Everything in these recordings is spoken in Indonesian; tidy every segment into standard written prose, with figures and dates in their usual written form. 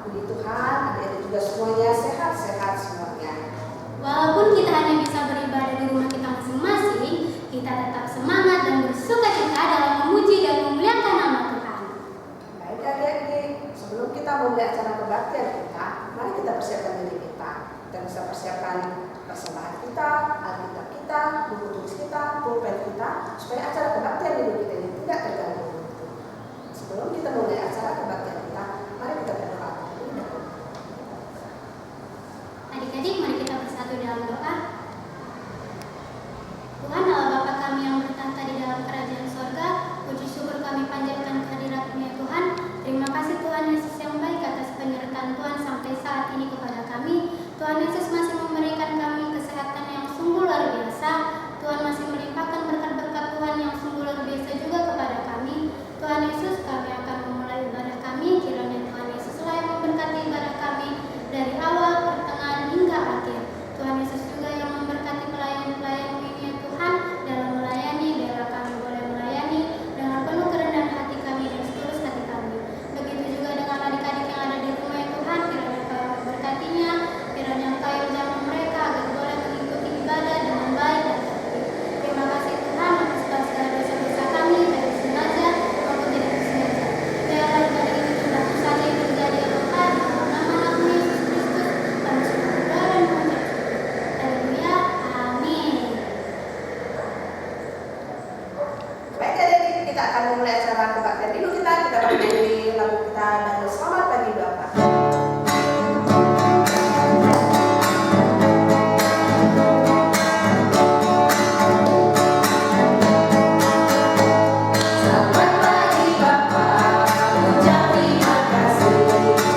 Puji Tuhan, adik-adik juga semuanya sehat-sehat semuanya. Walaupun kita hanya bisa beribadah di rumah kita masing-masing, kita tetap semangat dan bersukacita dalam memuji dan memuliakan nama Tuhan. Baik adik-adik, sebelum kita memulai acara kebaktian kita, mari kita persiapkan diri kita. Kita bisa persiapkan persembahan kita, alkitab kita, buku tulis kita, pulpen kita, supaya acara kebaktian hidup kita ini tidak terganggu. Sebelum kita mulai acara kebaktian kita, mari kita berdoa. Adik-adik, mari kita bersatu dalam doa. Tuhan Allah Bapa kami yang bertahta di dalam kerajaan sorga, puji syukur kami panjatkan kehadirat-Mu ya Tuhan. Terima kasih Tuhan Yesus yang baik atas penyertaan Tuhan sampai saat ini kepada kami. Tuhan Yesus masih memberikan kami kesehatan yang sungguh luar biasa. Tuhan masih melimpahkan berkat-berkat Tuhan yang sungguh luar biasa juga kepada kami. Tuhan Yesus, kami akan memulai ibadah kami. Kiranya Tuhan Yesuslah yang memberkati ibadah kami dari awal, pertengahan hingga akhir. Tuhan Yesus juga yang memberkati pelayan-pelayan-Mu ini ya Tuhan dalam melayani. Biarlah kami boleh melayani dengan penuh kerendahan hati kami dan setulus hati kami. Begitu juga dengan adik-adik yang ada di rumah ya Tuhan. Kiranya Engkau yang memberkatinya, kiranya Engkau yang menjaga mereka agar boleh mengikuti ibadah dengan baik dan tertib. Terima kasih Tuhan atas segala dosa-dosa kami dari sengaja maupun tidak disengaja. Biarlah ibadah ini tentu saja yang terjadi ya Tuhan. Dalam nama anakmu Yesus Kristus, kami sudah berdoa dan mengucap syukur. Haleluya, amin. Baik adik-adik, kita akan memulai acara kebaktian hidup kita. Kita bernyanyi lagu kita dari Selamat Pagi Bapak. Selamat pagi Bapak, ucap terima kasih.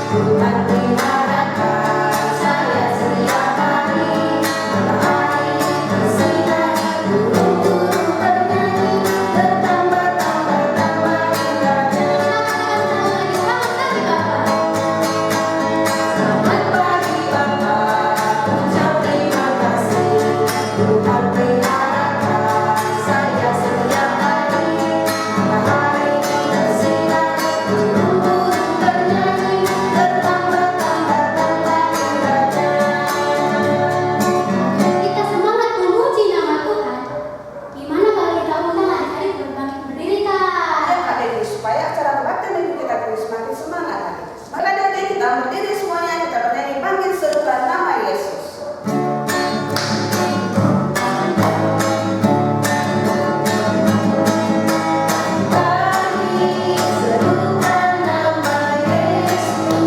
Tuhan peliharakan saya setiap hari. Matahari bersinar, burung-burung bernyanyi, bertambah-tambah indahnya. Selamat pagi Bapak. Selamat pagi Bapak, ucap terima kasih. Tuhan peliharakan saya setiap hari. Matahari bersinar, burung-burung bernyanyi, bertambah-tambah indahnya. Kita semangat memuji nama Tuhan. Gimana kalau kita undang adik-adik berbangkit berdiri Kak? Ayo adik-adik, supaya acara kebaktian hidup kita terus semakin semangat. Mari adik-adik kita berdiri semuanya, kita bernyanyi bangkit serukan nama Yesus. Bangkit serukan nama Yesus.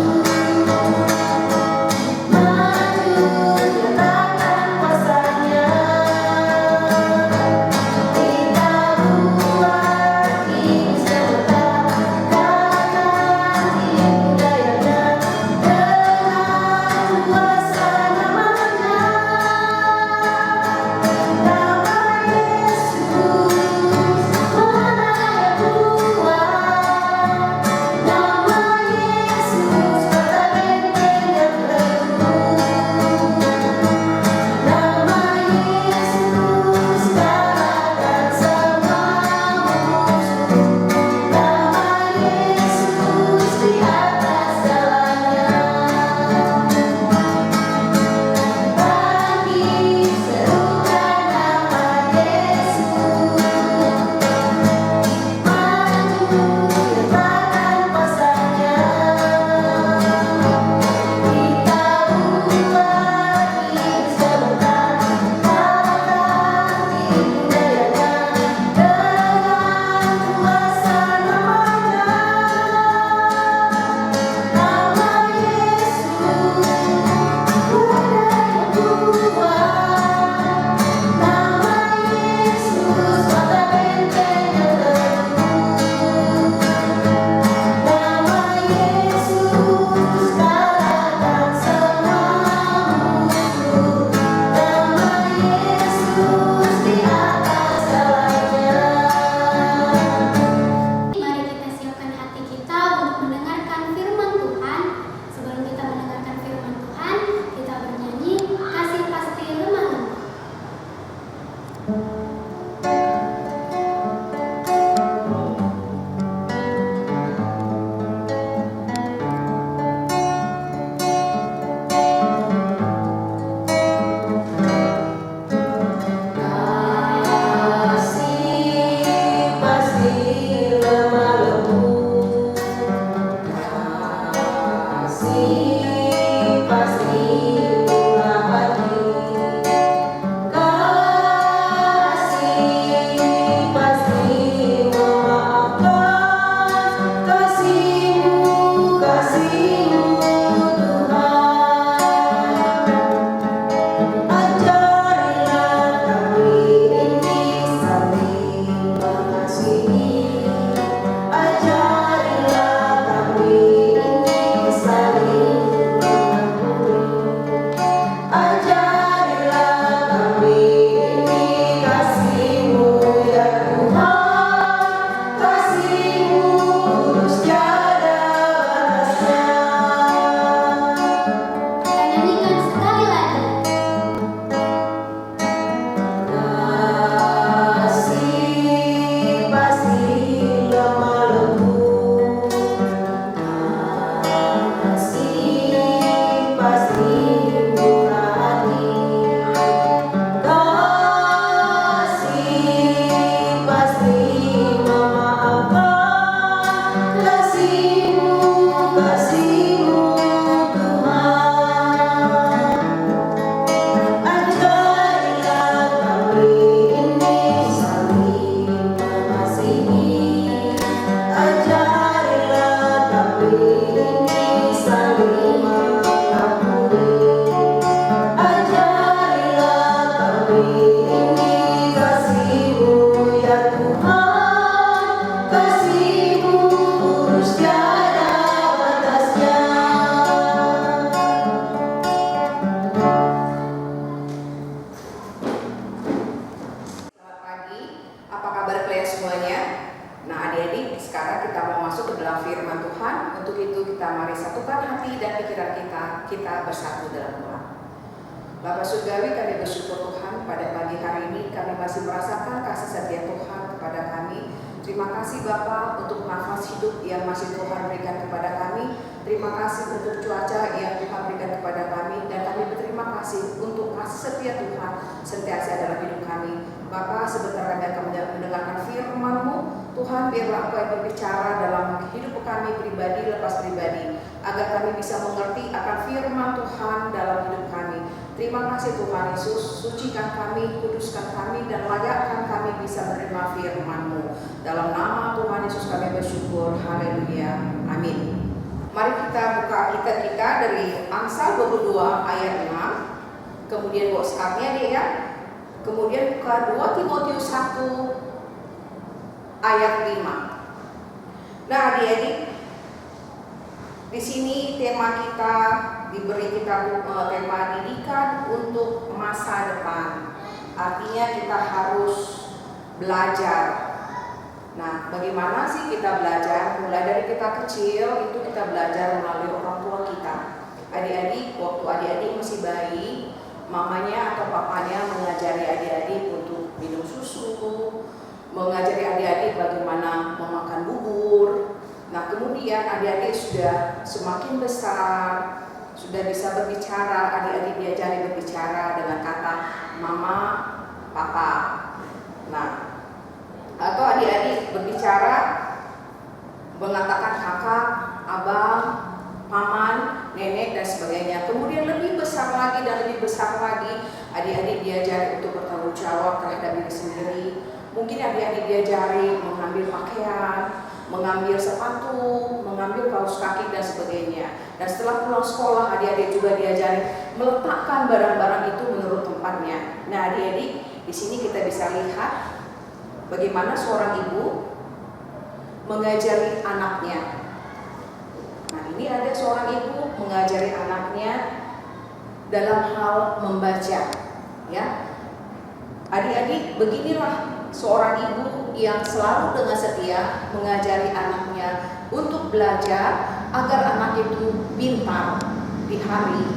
Maju nyatakan kuasa-Nya. Kita buat hidup serta kanan hidup dayanya. Kita bersatu dalam doa. Bapa Surgawi, kami bersyukur Tuhan pada pagi hari ini kami masih merasakan kasih setia Tuhan kepada kami. Terima kasih Bapa untuk nafas hidup yang masih Tuhan berikan kepada kami. Terima kasih untuk cuaca yang Tuhan berikan kepada kami. Dan kami berterima kasih untuk kasih setia Tuhan sentiasa dalam hidup kami. Bapa, sebentar kami akan mendengarkan firman-Mu. Tuhan, biarlah Engkau yang berbicara dalam hidup kami pribadi lepas pribadi, agar kami bisa mengerti akan firman Tuhan dalam hidup kami. Terima kasih Tuhan Yesus, sucikan kami, kuduskan kami, dan layakkan kami bisa menerima firman-Mu. Dalam nama Tuhan Yesus kami bersyukur. Haleluya. Amin. Mari kita buka Alkitab kita dari Amsal 22 ayat 6. Kemudian bawa sekarnya deh ya. Kemudian buka 2 Timotius 1 ayat 5. Nah, adik-adik, di sini tema kita diberi kita tema didikan untuk masa depan. Artinya kita harus belajar. Nah, bagaimana sih kita belajar? Mulai dari kita kecil itu kita belajar melalui orang tua kita. Adik-adik, waktu adik-adik masih bayi, mamanya atau papanya mengajari adik-adik untuk minum susu, mengajari adik-adik bagaimana memakan bubur. Nah, kemudian adik-adik sudah semakin besar, sudah bisa berbicara, adik-adik diajari berbicara dengan kata mama, papa. Nah, atau adik-adik berbicara mengatakan kakak, abang, paman, nenek, dan sebagainya. Kemudian lebih besar lagi dan lebih besar lagi, adik-adik diajari untuk bertanggung jawab terhadap diri sendiri. Mungkin adik-adik diajari mengambil pakaian, mengambil sepatu, mengambil kaos kaki dan sebagainya. Dan setelah pulang sekolah, adik-adik juga diajari meletakkan barang-barang itu menurut tempatnya. Nah, adik-adik, di sini kita bisa lihat bagaimana seorang ibu mengajari anaknya. Nah, ini ada seorang ibu mengajari anaknya dalam hal membaca, ya. Adik-adik, beginilah seorang ibu yang selalu dengan setia mengajari anaknya untuk belajar agar anak itu pintar di hari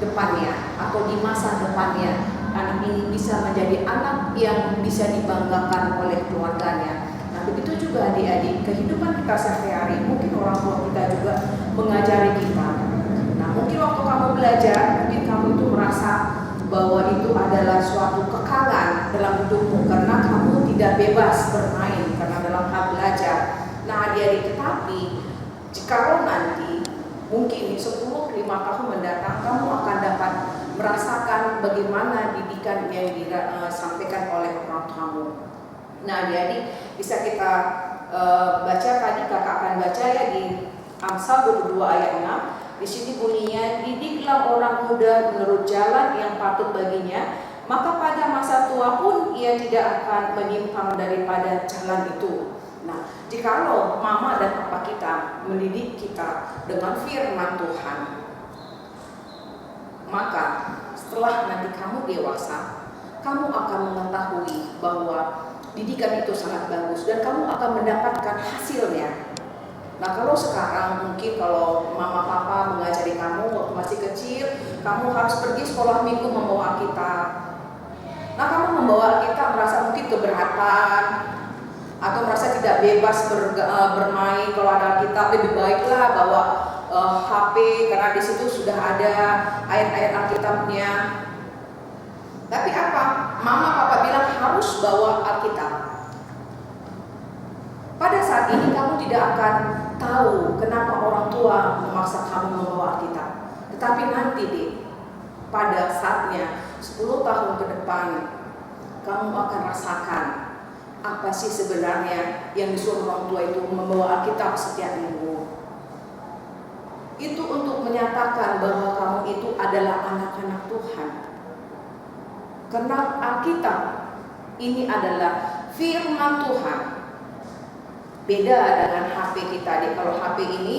depannya atau di masa depannya. Anak ini bisa menjadi anak yang bisa dibanggakan oleh keluarganya. Nah, begitu juga adik-adik, kehidupan kita sehari-hari, mungkin orang tua kita juga mengajari kita. Nah, mungkin waktu kamu belajar, mungkin kamu itu merasa bahwa itu adalah suatu kekalan dalam hidupmu karena kamu tidak bebas bermain karena dalam hal belajar. Nah, adik-adik, tetapi jikalau nanti mungkin 10-15 tahun mendatang kamu akan dapat merasakan bagaimana didikan yang disampaikan oleh orang tuamu. Nah, adik-adik, bisa kita baca tadi, kakak akan baca ya di Amsal 22 ayat 6. Di sini bunyinya, didiklah orang muda menurut jalan yang patut baginya, maka pada masa tua pun ia tidak akan menyimpang daripada jalan itu. Nah, jikalau mama dan papa kita mendidik kita dengan firman Tuhan, maka setelah nanti kamu dewasa, kamu akan mengetahui bahwa didikan itu sangat bagus dan kamu akan mendapatkan hasilnya. Nah, kalau sekarang mungkin kalau mama papa mengajari kamu waktu masih kecil, kamu harus pergi sekolah minggu membawa Alkitab. Nah, kamu membawa Alkitab merasa mungkin keberatan atau merasa tidak bebas bermain. Kalau ada Alkitab, lebih baiklah bawa HP karena di situ sudah ada ayat-ayat Alkitabnya. Tapi apa? Mama papa bilang harus bawa Alkitab. Pada saat ini kamu tidak akan tahu kenapa orang tua memaksa kamu membawa Alkitab. Tetapi nanti pada saatnya 10 tahun ke depan kamu akan rasakan apa sih sebenarnya yang disuruh orang tua itu membawa Alkitab setiap minggu. Itu untuk menyatakan bahwa kamu itu adalah anak-anak Tuhan. Karena Alkitab ini adalah firman Tuhan. Beda dengan HP kita. Kalau HP ini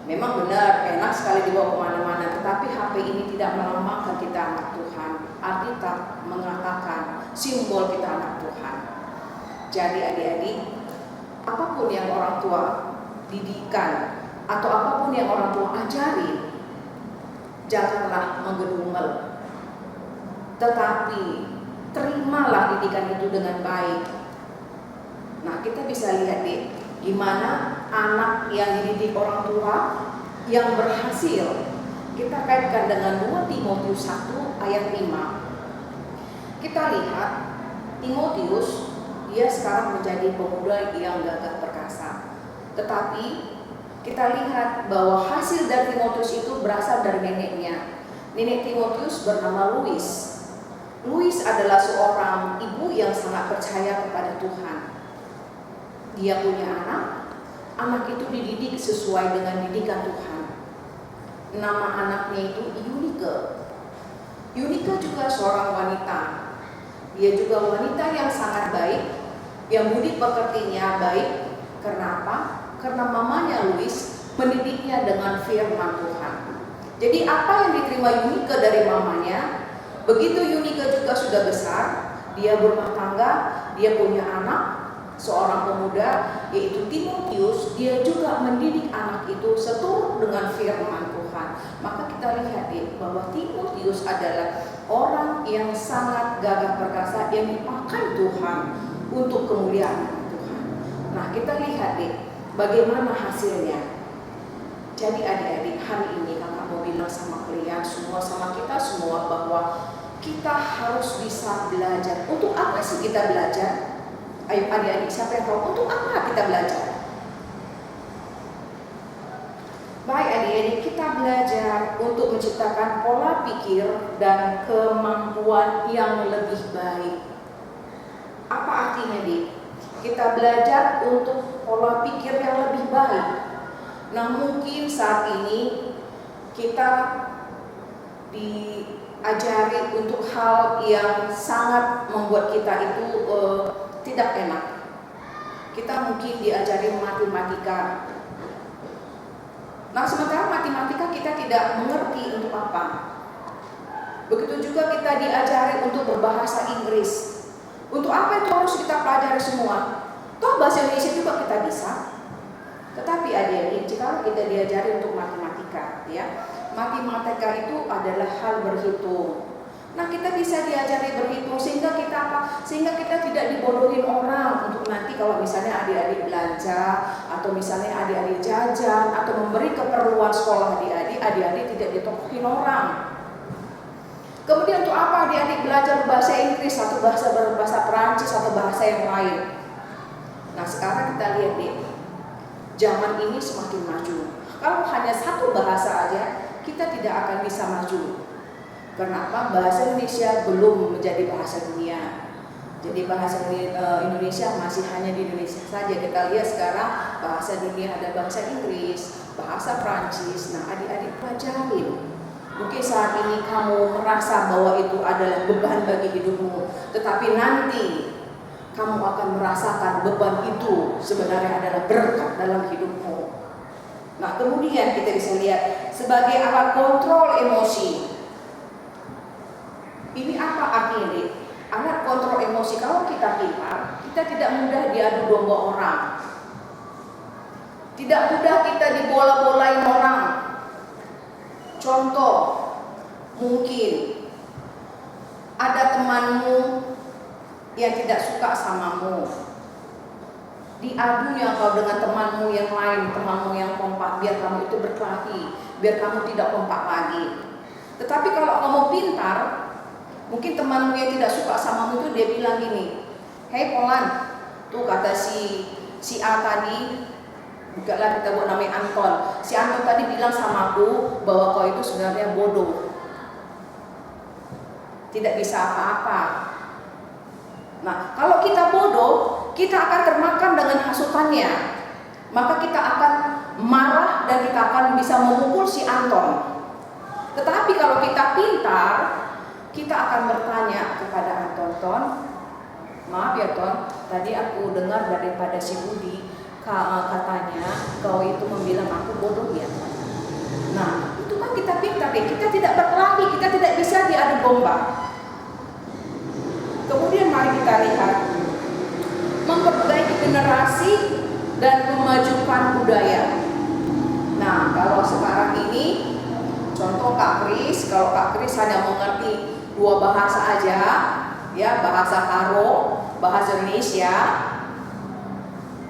memang benar enak sekali dibawa kemana-mana, tetapi HP ini tidak melambangkan kita anak Tuhan. Alkitab mengatakan simbol kita anak Tuhan. Jadi adik-adik, apapun yang orang tua didikan atau apapun yang orang tua ajari, janganlah menggedumel, tetapi terimalah didikan itu dengan baik. Nah, kita bisa lihat deh, gimana anak yang dididik orang tua yang berhasil. Kita kaitkan dengan 2 Timotius 1 ayat 5. Kita lihat Timotius, dia sekarang menjadi pemuda yang gagah perkasa. Tetapi kita lihat bahwa hasil dari Timotius itu berasal dari neneknya. Nenek Timotius bernama Lois. Lois adalah seorang ibu yang sangat percaya kepada Tuhan. Dia punya anak itu dididik sesuai dengan didikan Tuhan. Nama anaknya itu Eunike. Eunike juga seorang wanita. Dia juga wanita yang sangat baik, yang budi pekertinya baik. Karena apa? Karena mamanya Lois mendidiknya dengan firman Tuhan. Jadi apa yang diterima Eunike dari mamanya, begitu Eunike juga sudah besar, dia berumah tangga, dia punya anak, seorang pemuda yaitu Timotius, dia juga mendidik anak itu seturut dengan firman Tuhan. Maka kita lihat bahwa Timotius adalah orang yang sangat gagah perkasa yang dipakai Tuhan untuk kemuliaan Tuhan. Nah, kita lihat bagaimana hasilnya. Jadi adik-adik, hari ini kakak mau bilang sama kalian semua, sama kita semua, bahwa kita harus bisa belajar. Untuk apa sih kita belajar? Ayo adik-adik, siapa yang tahu untuk apa kita belajar? Baik adik-adik, kita belajar untuk menciptakan pola pikir dan kemampuan yang lebih baik. Apa artinya kita belajar untuk pola pikir yang lebih baik. Nah, mungkin saat ini kita diajari untuk hal yang sangat membuat kita itu tidak enak. Kita mungkin diajari matematika. Nah, sementara matematika kita tidak mengerti untuk apa. Begitu juga kita diajari untuk berbahasa Inggris. Untuk apa itu harus kita pelajari semua? Toh bahasa Indonesia juga kita bisa. Tetapi adik-adik, jika kita diajari untuk matematika, ya, matematika itu adalah hal berhitung. Nah, kita bisa diajari berhitung sehingga kita apa? Sehingga kita tidak dibodohin orang untuk nanti kalau misalnya adik-adik belanja atau misalnya adik-adik jajan atau memberi keperluan sekolah adik-adik tidak ditokohin orang. Kemudian untuk apa adik-adik belajar bahasa Inggris atau bahasa Perancis atau bahasa yang lain? Nah, sekarang kita lihat zaman ini semakin maju. Kalau hanya satu bahasa aja, kita tidak akan bisa maju. Kenapa? Bahasa Indonesia belum menjadi bahasa dunia. Jadi bahasa Indonesia masih hanya di Indonesia saja. Kita lihat sekarang bahasa dunia ada bahasa Inggris, bahasa Prancis. Nah, adik-adik pelajarin. Mungkin saat ini kamu merasa bahwa itu adalah beban bagi hidupmu, tetapi nanti kamu akan merasakan beban itu sebenarnya adalah berkat dalam hidupmu. Nah, kemudian kita bisa lihat sebagai alat kontrol emosi. Ini apa artinya? Alat kontrol emosi. Kalau kita pintar, kita tidak mudah diadu domba orang. Tidak mudah kita dibola-bolain orang. Contoh, mungkin ada temanmu yang tidak suka samamu. Diadunya kau dengan temanmu yang lain, temanmu yang kompak, biar kamu itu berkelahi, biar kamu tidak kompak lagi. Tetapi kalau kamu pintar, mungkin temanmu yang tidak suka samamu itu dia bilang gini, "Hei Polan, tuh kata si A tadi, bukanlah kita buat namanya Anton. Si Anton tadi bilang sama aku bahwa kau itu sebenarnya bodoh, tidak bisa apa-apa." Nah, kalau kita bodoh, kita akan termakan dengan hasutannya. Maka kita akan marah dan kita akan bisa memukul si Anton. Tetapi kalau kita pintar, kita akan bertanya kepada Anton, "Ton, maaf ya Ton, tadi aku dengar daripada si Budi katanya kau itu membilang aku bodoh ya Ton." Nah, itu kan kita pintar deh. Kita tidak berkelahi, kita tidak bisa diadu domba. Kemudian mari kita lihat memperbaiki generasi dan memajukan budaya. Nah, kalau sekarang ini contoh Kak Kris, kalau Kak Kris hanya mengerti 2 bahasa aja, ya, bahasa Karo, bahasa Indonesia.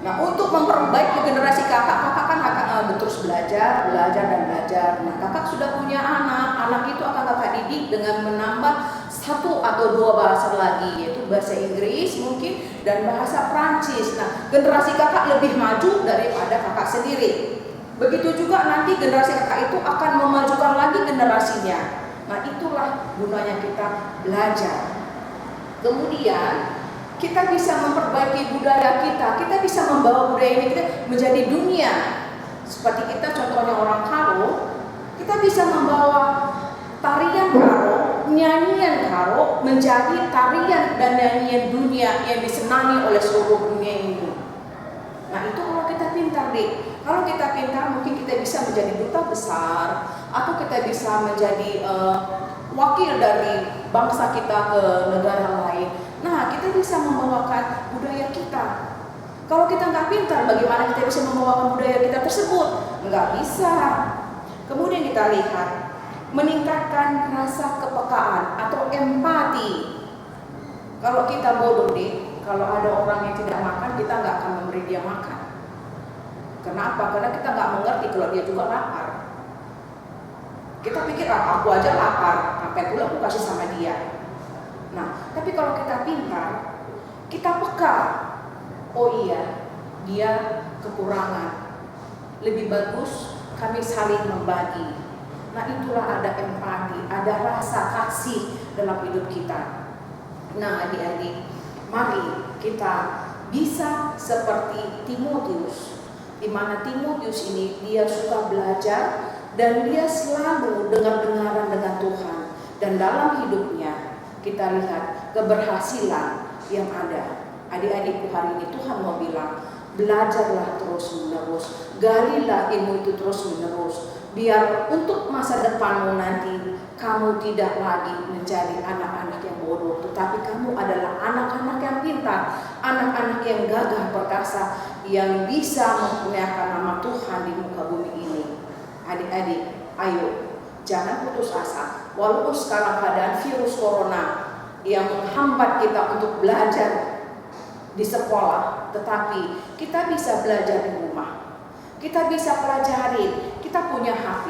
Nah, untuk memperbaiki generasi kakak kan akan terus belajar dan belajar. Nah, kakak sudah punya anak itu akan kakak didik dengan menambah 1 atau 2 bahasa lagi, yaitu bahasa Inggris mungkin dan bahasa Prancis. Nah, generasi kakak lebih maju daripada kakak sendiri. Begitu juga nanti generasi kakak itu akan memajukan lagi generasinya. Nah, itulah gunanya kita belajar. Kemudian kita bisa memperbaiki budaya kita bisa membawa budaya ini kita menjadi dunia. Seperti kita contohnya orang Karo, kita bisa membawa tarian Karo, nyanyian Karo menjadi tarian dan nyanyian dunia yang disenangi oleh seluruh dunia ini. Nah, itu kalau kita pintar deh. Kalau kita pintar mungkin kita bisa menjadi duta besar atau kita bisa menjadi wakil dari bangsa kita ke negara lain. Nah, kita bisa membawakan budaya kita. Kalau kita nggak pintar, bagaimana kita bisa membawakan budaya kita tersebut? Nggak bisa. Kemudian kita lihat meningkatkan rasa kepekaan atau empati. Kalau kita bodoh deh, kalau ada orang yang tidak makan, kita nggak akan memberi dia makan. Kenapa? Karena kita nggak mengerti kalau dia juga lapar. Kita pikir, aku aja lapar, sampai pula aku kasih sama dia. Nah, tapi kalau kita pintar, kita peka. Oh iya, dia kekurangan. Lebih bagus kami saling membagi. Nah, itulah ada empati, ada rasa kasih dalam hidup kita. Nah, adik-adik, mari kita bisa seperti Timotius, di mana Timotius ini dia suka belajar dan dia selalu dengar-dengaran dengan Tuhan. Dan dalam hidupnya kita lihat keberhasilan yang ada. Adik-adikku, hari ini Tuhan mau bilang, belajarlah terus-menerus, galilah ilmu itu terus-menerus, biar untuk masa depanmu nanti kamu tidak lagi menjadi anak-anak yang bodoh, tetapi kamu adalah anak-anak yang pintar, anak-anak yang gagah perkasa, yang bisa memperlihatkan nama Tuhan di muka bumi ini. Adik-adik, ayo jangan putus asa. Walaupun sekarang keadaan virus corona yang menghambat kita untuk belajar di sekolah, tetapi kita bisa belajar di rumah. Kita bisa pelajari. Kita punya HP,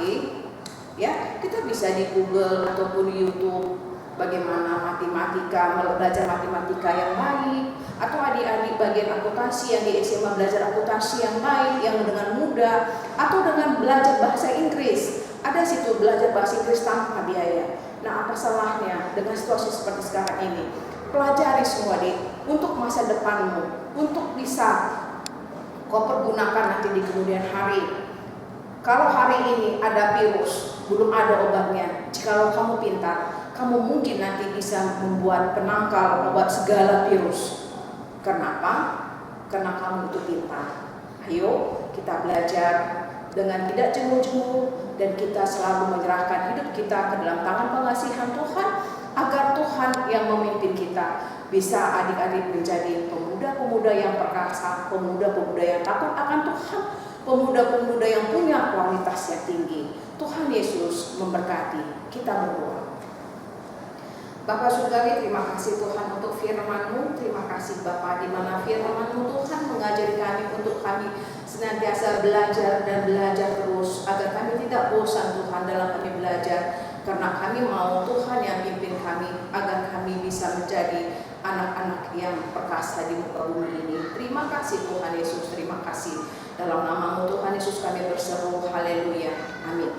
ya, kita bisa di Google ataupun di YouTube bagaimana matematika, belajar matematika yang baik, atau adik-adik bagian akuntansi yang di SMA belajar akuntansi yang baik, yang dengan mudah, atau dengan belajar bahasa Inggris. Ada situ belajar bahasa Inggris tanpa biaya. Nah, apa salahnya dengan situasi seperti sekarang ini? Pelajari semua deh untuk masa depanmu, untuk bisa kau pergunakan nanti di kemudian hari. Kalau hari ini ada virus, belum ada obatnya. Jikalau kamu pintar, kamu mungkin nanti bisa membuat penangkal obat segala virus. Kenapa? Karena kamu itu pintar. Ayo kita belajar dengan tidak jemu-jemu, dan kita selalu menyerahkan hidup kita ke dalam tangan pengasihan Tuhan, agar Tuhan yang memimpin kita. Bisa adik-adik menjadi pemuda-pemuda yang perkasa, pemuda-pemuda yang takut akan Tuhan, pemuda-pemuda yang punya kualitas yang tinggi. Tuhan Yesus memberkati. Kita berdoa. Bapa Surgawi, terima kasih Tuhan untuk firman-Mu. Terima kasih Bapa, di mana firman-Mu Tuhan mengajari kami untuk kami senantiasa belajar dan belajar terus, agar kami tidak bosan Tuhan dalam kami belajar, karena kami mau Tuhan yang pimpin kami, agar kami bisa menjadi anak-anak yang perkasa di muka bumi ini. Terima kasih Tuhan Yesus, terima kasih. Dalam nama-Mu Tuhan Yesus kami berseru, haleluya, amin.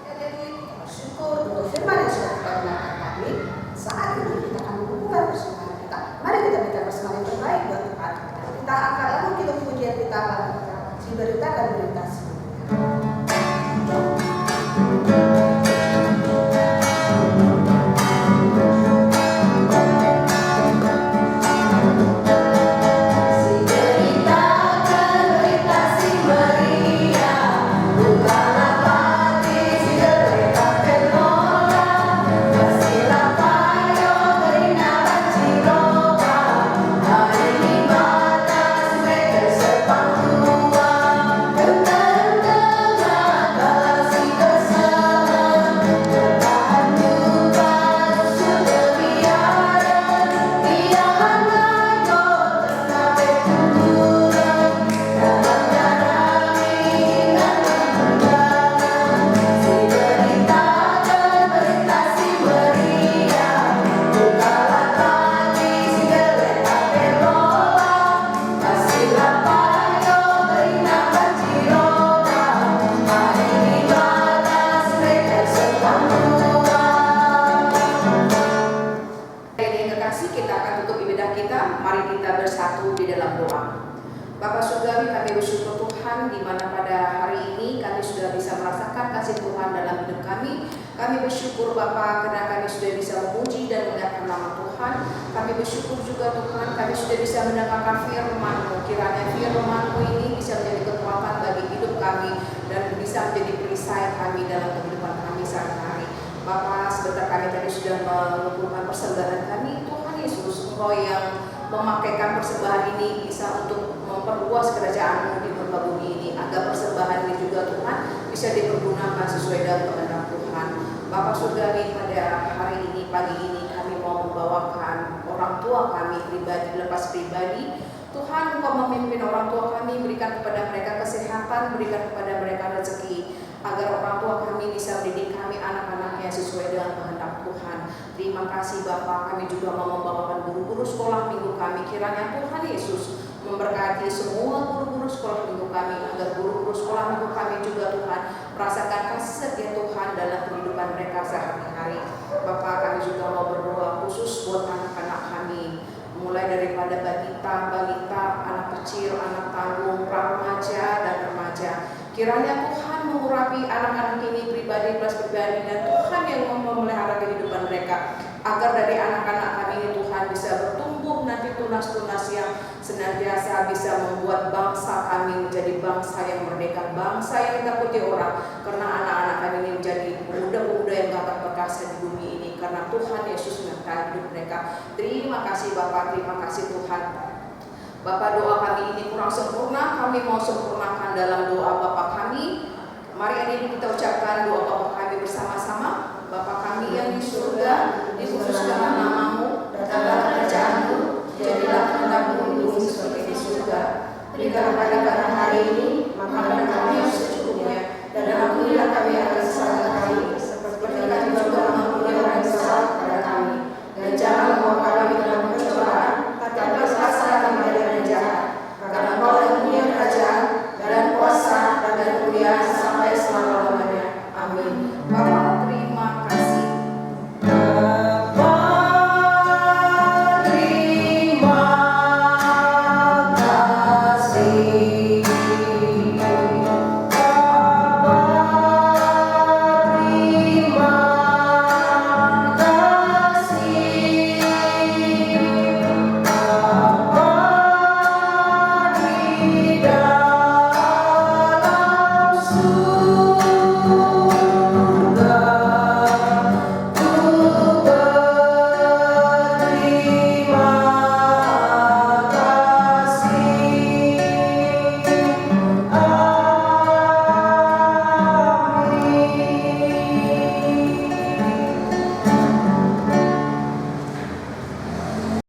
Jadi bersyukur untuk firman yang sudah kita dengarkan tadi. Saat ini kita akan membuka persembahan kita. Mari kita minta persembahan yang terbaik buat Tuhan. Kita akan lakukan pujian kita, lalu kita diberitakan berita sebelumnya. Tuhan dalam hidup kami. Kami bersyukur Bapa karena kami sudah bisa memuji dan memuliakan nama Tuhan. Kami bersyukur juga Tuhan kami sudah bisa mendengarkan firman-Mu. Kiranya firman-Mu ini bisa menjadi kekuatan bagi hidup kami dan bisa menjadi perisai kami dalam kehidupan kami sehari-hari. Bapa, sebentar kami tadi sudah mengumpulkan persembahan kami. Tuhan Yesus, Engkau yang memakaikan persembahan ini bisa untuk memperluas kerajaan-Mu di muka bumi ini, agar persembahan ini juga Tuhan bisa dipergunakan sesuai dengan kehendak Tuhan. Bapak Surgawi, pada hari ini, pagi ini kami mau membawakan orang tua kami pribadi, lepas pribadi. Tuhan, Engkau memimpin orang tua kami, berikan kepada mereka kesehatan, berikan kepada mereka rezeki, agar orang tua kami bisa mendidik kami anak-anaknya sesuai dengan kehendak Tuhan. Terima kasih Bapak, kami juga mau membawakan guru-guru sekolah minggu kami. Kiranya Tuhan Yesus memberkati semua guru-guru sekolah minggu kami, agar guru-guru sekolah minggu kami juga Tuhan merasakan kasih setia Tuhan dalam kehidupan mereka sehari-hari. Bapak, kami juga mau berdoa khusus buat anak-anak kami, mulai daripada balita, anak kecil, anak tanggung, remaja dan remaja. Kiranya Tuhan mengurapi anak-anak ini pribadi, dan Tuhan yang memelihara kehidupan mereka, agar dari anak-anak kami ini Tuhan bisa bertumbuh nanti tunas-tunas yang senantiasa bisa membuat bangsa kami menjadi bangsa yang merdeka, bangsa yang ditakuti orang, karena anak-anak kami ini menjadi pemuda-pemuda yang gagah perkasa di bumi ini, karena Tuhan Yesus menyertai hidup mereka. Terima kasih Bapak, terima kasih Tuhan. Bapak, doa kami ini kurang sempurna, kami mau sempurnakan dalam doa Bapak kami. Mari hari ini kita ucapkan doa